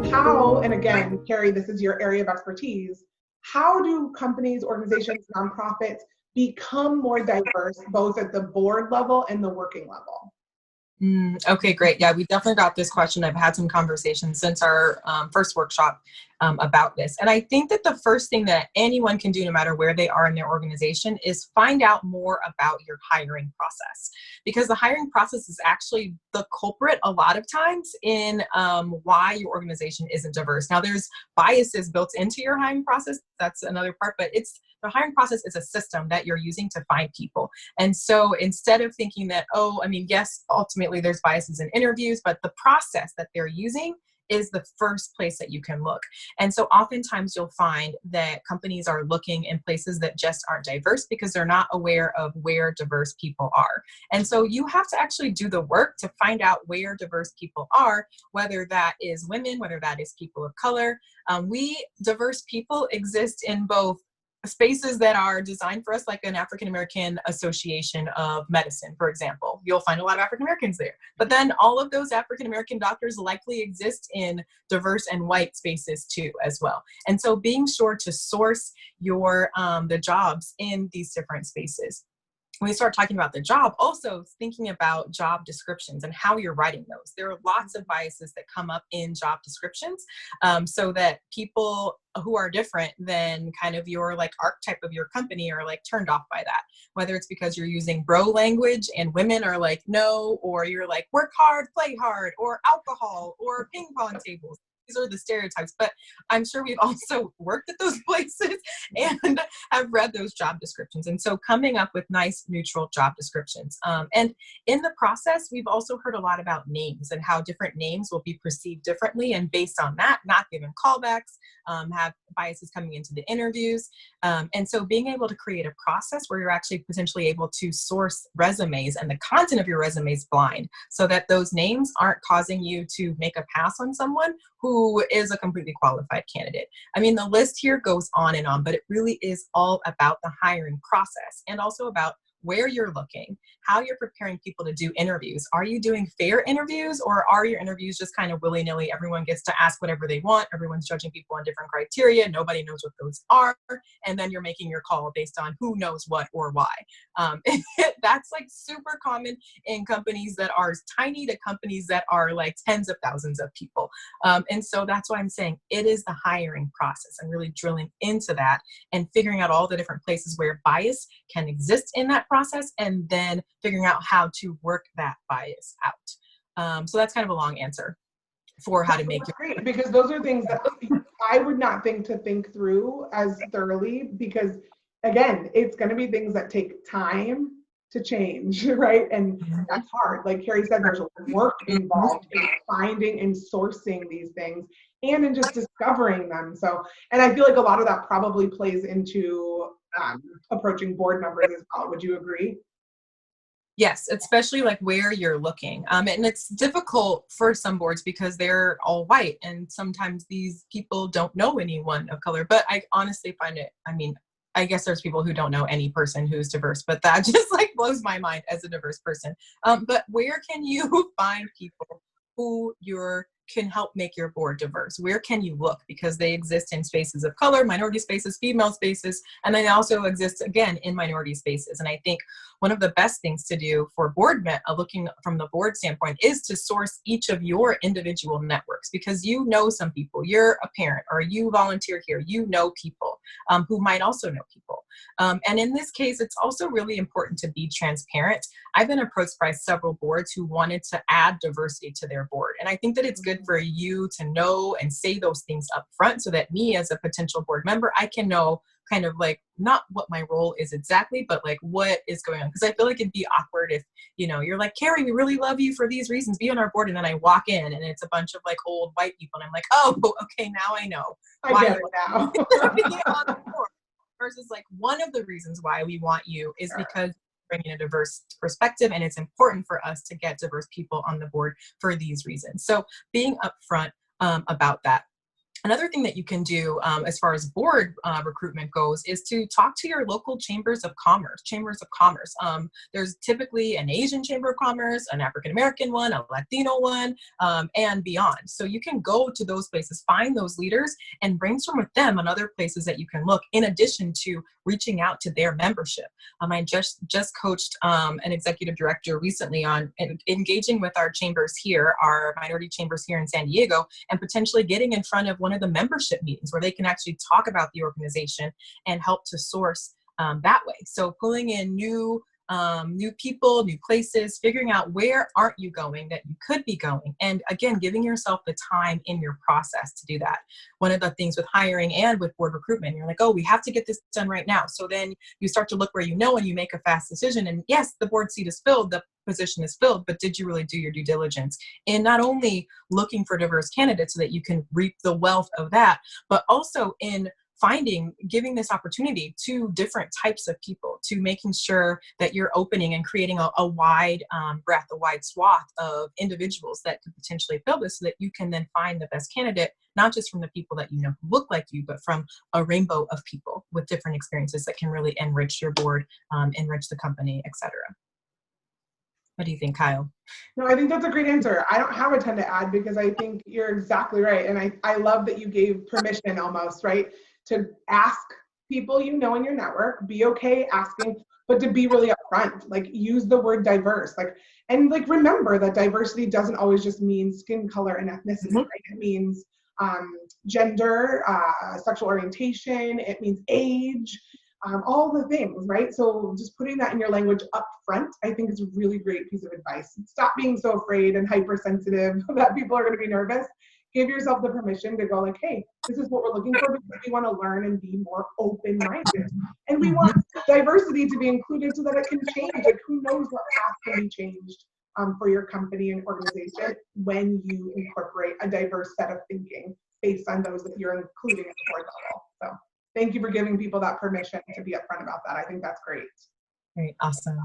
How, and again, Carrie, this is your area of expertise, how do companies, organizations, nonprofits become more diverse, both at the board level and the working level? Okay, great. Yeah, we definitely got this question. I've had some conversations since our first workshop about this. And I think that the first thing that anyone can do, no matter where they are in their organization, is find out more about your hiring process. Because the hiring process is actually the culprit a lot of times in why your organization isn't diverse. Now, there's biases built into your hiring process. That's another part, but the hiring process is a system that you're using to find people. And so instead of thinking that, oh, I mean, yes, ultimately there's biases in interviews, but the process that they're using is the first place that you can look. And so oftentimes you'll find that companies are looking in places that just aren't diverse because they're not aware of where diverse people are. And so you have to actually do the work to find out where diverse people are, whether that is women, whether that is people of color. We diverse people exist in both spaces that are designed for us, like an African American Association of Medicine, for example. You'll find a lot of African Americans there. But then all of those African American doctors likely exist in diverse and white spaces too, as well. And so being sure to source your the jobs in these different spaces. When we start talking about the job, also thinking about job descriptions and how you're writing those. There are lots of biases that come up in job descriptions, so that people who are different than kind of your like archetype of your company are like turned off by that. Whether it's because you're using bro language and women are like, no, or you're like, work hard, play hard, or alcohol, or ping pong tables. These are the stereotypes, but I'm sure we've also worked at those places and have read those job descriptions. And so coming up with nice neutral job descriptions. And in the process, we've also heard a lot about names and how different names will be perceived differently. And based on that, not given callbacks, have biases coming into the interviews. And so being able to create a process where you're actually potentially able to source resumes and the content of your resumes blind, so that those names aren't causing you to make a pass on someone who is a completely qualified candidate. I mean, the list here goes on, but it really is all about the hiring process and also about where you're looking, how you're preparing people to do interviews. Are you doing fair interviews, or are your interviews just kind of willy-nilly? Everyone gets to ask whatever they want. Everyone's judging people on different criteria. Nobody knows what those are. And then you're making your call based on who knows what or why. That's like super common in companies that are tiny to companies that are like tens of thousands of people. And so that's why I'm saying it is the hiring process and really drilling into that and figuring out all the different places where bias can exist in that process, and then figuring out how to work that bias out. So that's kind of a long answer for how to make it. Great, because those are things that I would not think to think through as thoroughly, because again, it's going to be things that take time to change, right? And that's hard. Like Carrie said, there's work involved in finding and sourcing these things and in just discovering them. So, and I feel like a lot of that probably plays into approaching board members as well. Would you agree? Yes, especially like where you're looking. And it's difficult for some boards because they're all white, and sometimes these people don't know anyone of color. But I honestly find it, I mean, I guess there's people who don't know any person who's diverse, but that just like blows my mind as a diverse person. But where can you find people who can help make your board diverse? Where can you look? Because they exist in spaces of color, minority spaces, female spaces, and they also exist again in minority spaces. And I think one of the best things to do for looking from the board standpoint is to source each of your individual networks, because you know some people, you're a parent or you volunteer here, you know people who might also know people. And in this case, it's also really important to be transparent. I've been approached by several boards who wanted to add diversity to their board. And I think that it's good for you to know and say those things up front, so that me as a potential board member, I can know kind of like not what my role is exactly, but like what is going on. Because I feel like it'd be awkward if, you're like, Carrie, we really love you for these reasons, be on our board. And then I walk in and it's a bunch of like old white people. And I'm like, oh, okay, now I know why you're now. on the board. Versus like, one of the reasons why we want you is because bringing a diverse perspective, and it's important for us to get diverse people on the board for these reasons. So being upfront about that. Another thing that you can do as far as board recruitment goes is to talk to your local chambers of commerce. There's typically an Asian chamber of commerce, an African American one, a Latino one, and beyond. So you can go to those places, find those leaders, and brainstorm with them on other places that you can look, in addition to reaching out to their membership. I just coached an executive director recently on engaging with our chambers here, our minority chambers here in San Diego, and potentially getting in front of one of the membership meetings where they can actually talk about the organization and help to source that way. So pulling in new people, new places, figuring out where aren't you going that you could be going. And again, giving yourself the time in your process to do that. One of the things with hiring and with board recruitment, you're like, oh, we have to get this done right now. So then you start to look where you know, and you make a fast decision. And yes, the board seat is filled, the position is filled, but did you really do your due diligence in not only looking for diverse candidates so that you can reap the wealth of that, but also in giving this opportunity to different types of people, to making sure that you're opening and creating a wide breadth, a wide swath of individuals that could potentially fill this, so that you can then find the best candidate, not just from the people that you know who look like you, but from a rainbow of people with different experiences that can really enrich your board, enrich the company, etc. What do you think, Kyle? No, I think that's a great answer. I don't have a ton to add because I think you're exactly right. And I love that you gave permission almost, right? To ask people you know in your network, be okay asking, but to be really upfront, like use the word diverse, and remember that diversity doesn't always just mean skin color and ethnicity, right? It means gender, sexual orientation, it means age, all the things, right? So just putting that in your language up front, I think is a really great piece of advice. Stop being so afraid and hypersensitive that people are going to be nervous. Give yourself the permission to go like, hey, this is what we're looking for because we want to learn and be more open-minded. And we want diversity to be included so that it can change. Like, who knows what path can be changed for your company and organization when you incorporate a diverse set of thinking based on those that you're including at the board level. So thank you for giving people that permission to be upfront about that. I think that's great. Great, awesome.